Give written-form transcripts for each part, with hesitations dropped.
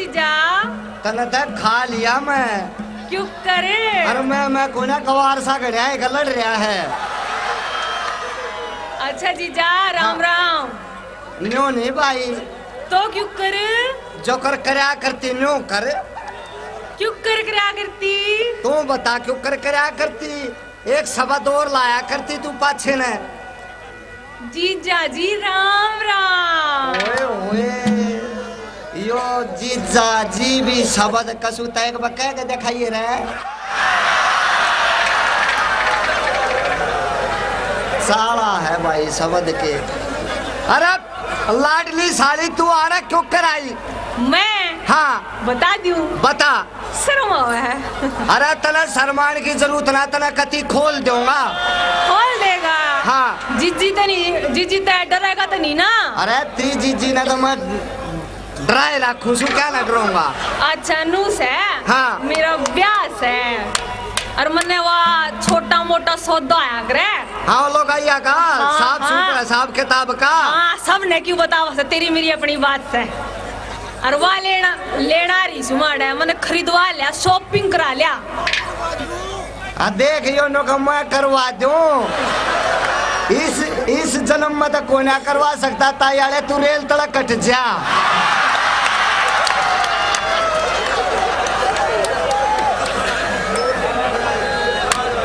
जीजा तने तक खा लिया मैं। क्यों करे? अरे मैं कोना कवार सा गया है, लड़ रहा है। अच्छा जीजा राम राम। न्यो नहीं भाई तो क्यों करे? जो कर करया करती न्यो कर। क्यों कर क्या करती? तू बता क्यों कर करया करती? एक शब्द और लाया करती तू पाछे ने। जीजा जी राम राम। ओए ओए यो जीजा जी भी शब्द कसु तैक बकह के दिखाइए रे। साला है भाई शब्द के। अरे लाडली साली तू आना क्यों कराई? मैं हाँ बता दूं। बता। शर्म है। अरे तना शर्मान की जरूरत ना, तना कति खोल दूंगा। खोल देगा? हाँ। जीजी तो नहीं, जीजी तो डरेगा तो नहीं ना? अरे ती जीजी ना तो मैं डराए रखूं सु क्या ना डरूंगा। अच्छा नूस है। हाँ। मेरा ब्यास है और मैंने वहाँ छोटा मोटा सौदा आया करे। हाँ लोग आइया का साफ सुथरा हिसाब किताब का। हाँ सब ने क्यों बताओ तेरी मेरी अपनी बात है। और वह लेना रही सुमाड़ है, मैंने खरीदवा लिया, शॉपिंग करा लिया। देख यो नो मैं करवा दूं। इस जन्म में तो कोई ना करवा सकता तायाले तू रेल तड़क कट जा।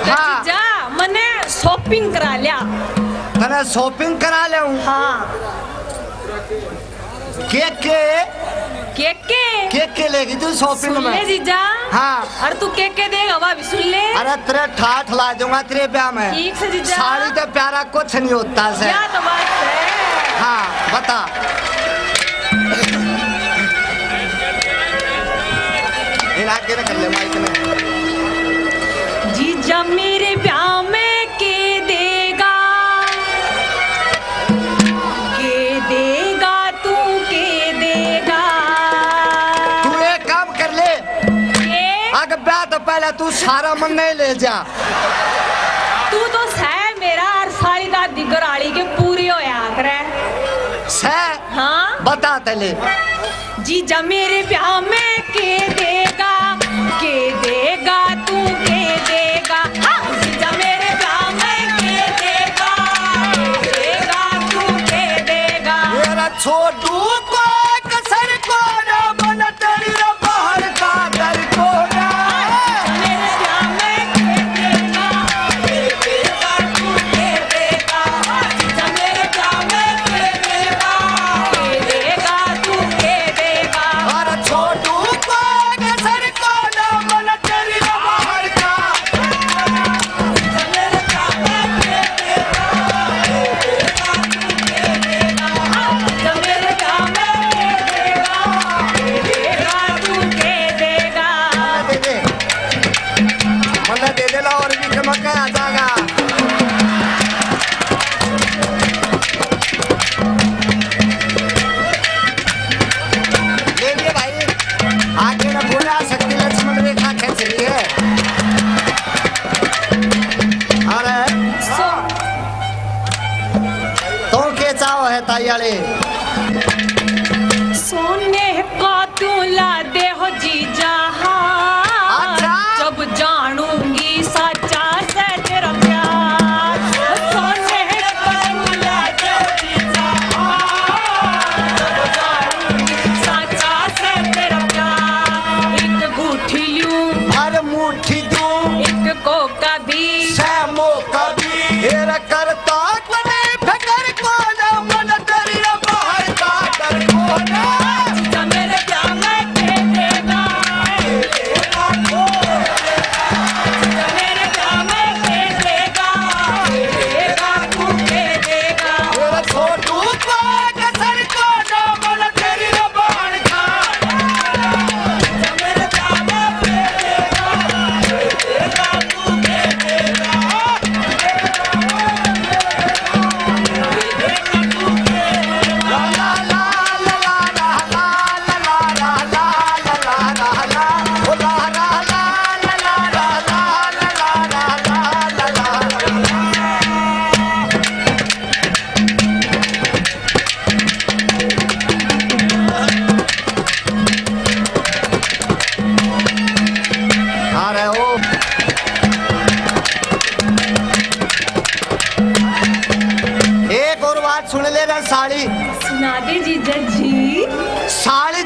हाँ जा मैंने शॉपिंग करा लिया। मैंने शॉपिंग करा ले हूँ। हाँ के लेगी तू शॉपिंग में? जीजा। हाँ और तू के देगा वह भी सुन ले। अरे तेरे ठाठ ला दूंगा तेरे ब्याह में। ठीक से जीजा। साड़ी तो प्यारा कुछ नहीं होता से। क्या तो बात है। हाँ बता। इना के कर ले माइक में। जीजा मेरे ब्याह में के देगा तू के देगा। तू एक काम कर ले, अगर ब्याह तो पहले तू सारा मन नहीं ले जा। तू तो सह मेरा और सारी दादी गराड़ी के पूरी होया करे। सह? हाँ बता तले। जीजा मेरे ब्याह में के देगा तू के देगा। हाँ जीजा मेरे ब्याह में के देगा तू के देगा। मेरा छोटू को कसर को ना बना तेरी बाहर का डर को ना। मेरे ब्याह में के देगा तू के देगा। जीजा मेरे ब्याह में के देगा तू के देगा। और छोटू को कसर को ना बना तेरी बाहर का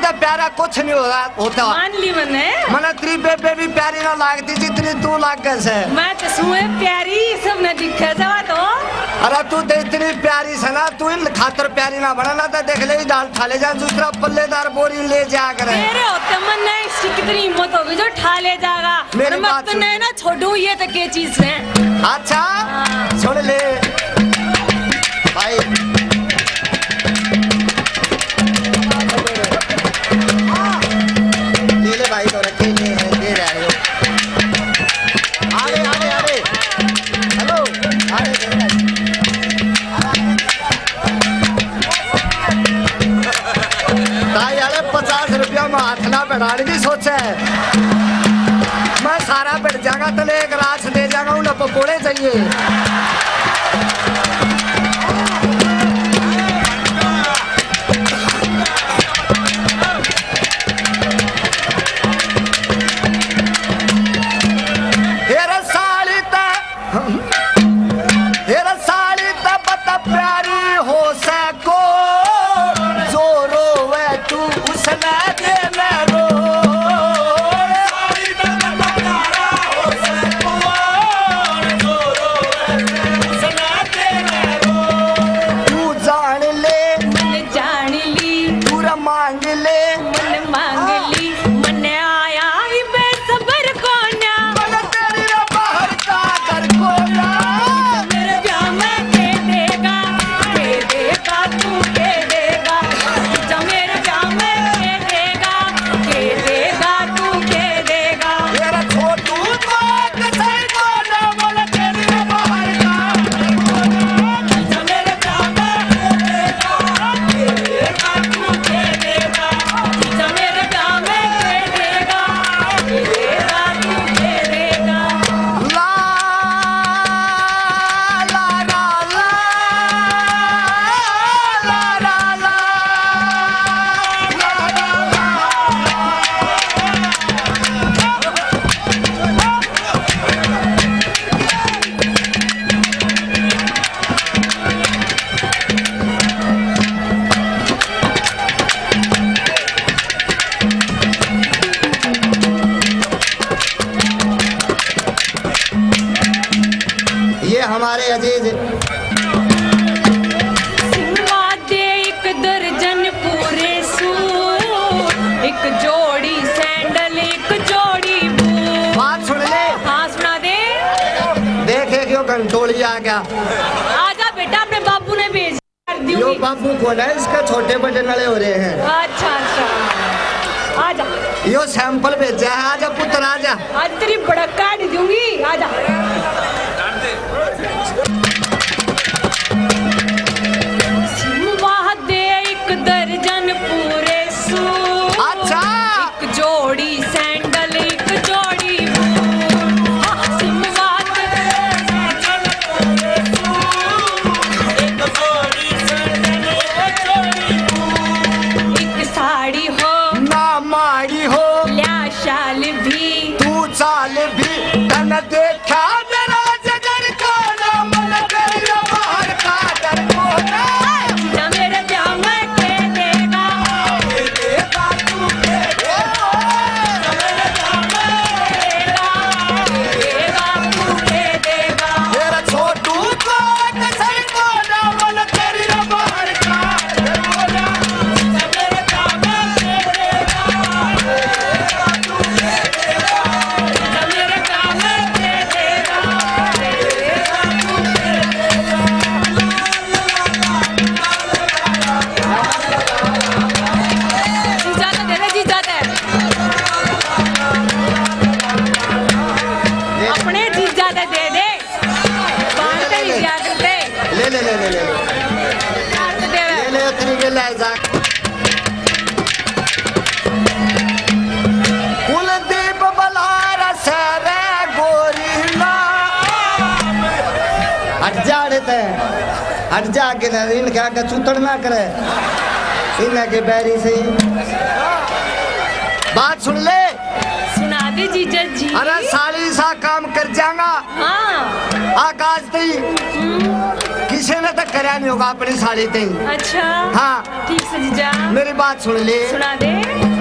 तो प्यारा कुछ नहीं होता मान ली मैंने मने तेरी बेबे भी प्यारी ना लागती जितनी तू लाग से मैं तो सुए प्यारी सब ने दिखे जावा तो अरे तू तो इतनी प्यारी से ना तू इन खातर प्यारी ना बना ना तो देख ले डाल ठा ले जा दूसरा पल्लेदार बोरी ले जा करे मेरे होते मन नहीं इसकी कितनी हिम्मत होगी जो ठा ले जाएगा मेरी मैं बात तो सुन। नहीं ना छोड़ू ये तो के चीज है अच्छा सुन ले भाई ले ले भाई तो रखे ले दे रहे हो अरे हेलो अरे दे रहे ताई अरे 50 रुपया में हाथ ना बढ़ाने की सोचे मैं सारा बैठ जाऊंगा तो एक रात दे जाऊंगा उन्हें पकोड़े चाहिए प्यारी हो सको जो रोवे तू उसने दे मैं रो तू जान ले मन जान ली पूरा मांग ले मन मांग ली मन आया ही बेसबर कोन्या मन तेरी बाहर का कर कोया मेरे ब्याह में के देगा तू के देगा जो मेरे ब्याह में के देगा तू के देगा मेरा छोटू बात सही बोला मन तेरी बाहर का जो मेरे ब्याह में के देगा तू के देगा जो मेरे ब्याह में के देगा तू के देगा ला ला ला ला ला ला ला ये हमारे अजीज सिंवा दे एक दर्जन पूरे सूट एक जोड़ी सैंडल एक जोड़ी बूट बात सुन ले हाँ सुना दे देखे क्यों घंटोली आ गया आजा बेटा अपने बाबू ने भेज कर यो दूंगी बाबू कौन है इसका छोटे बड़े नड़े हो रहे हैं अच्छा अच्छा आजा यो सैंपल भेजा है आजा पुत्र आजा आज तेरी बड़क काट दूंगी आजा सिंवा दे एक दर्जन पूरे सूट अच्छा एक जोड़ी सैंडल एक जोड़ी बूट सिंवा दे एक साड़ी हो ना मारी हो ल्या शाल भी तू चाल भी तन देखा मेरा जगर को ना मन तेरी बाहर का डर को ना जा मेरे ब्याह में के देगा देगा तू के देगा तू के देगा मेरा छोटू को कसर को ना मन तेरी बाहर का डर को ना जा मेरे ब्याह में के देगा जा मेरे ब्याह में के देगा तू के जीजा दे दे जीजा दे अपने जीजा दे दे दे बाहर से जीजा दे दे ले ले ले ले ले बाहर से दे ले ले तेरी के ले जा कुलदीप बलार सरे गोरी ना हट जा देते हट जा के ना इनका का चूतड़ ना करे इनके बैरी से बात सुन ले सुना दे जीजा जी अरे साली सा काम कर जाऊंगा हाँ आकाश दी कि किसी ने तो करया नहीं होगा अपनी साली ते। अच्छा हाँ ठीक से जीजा मेरी बात सुन ले। सुना दे।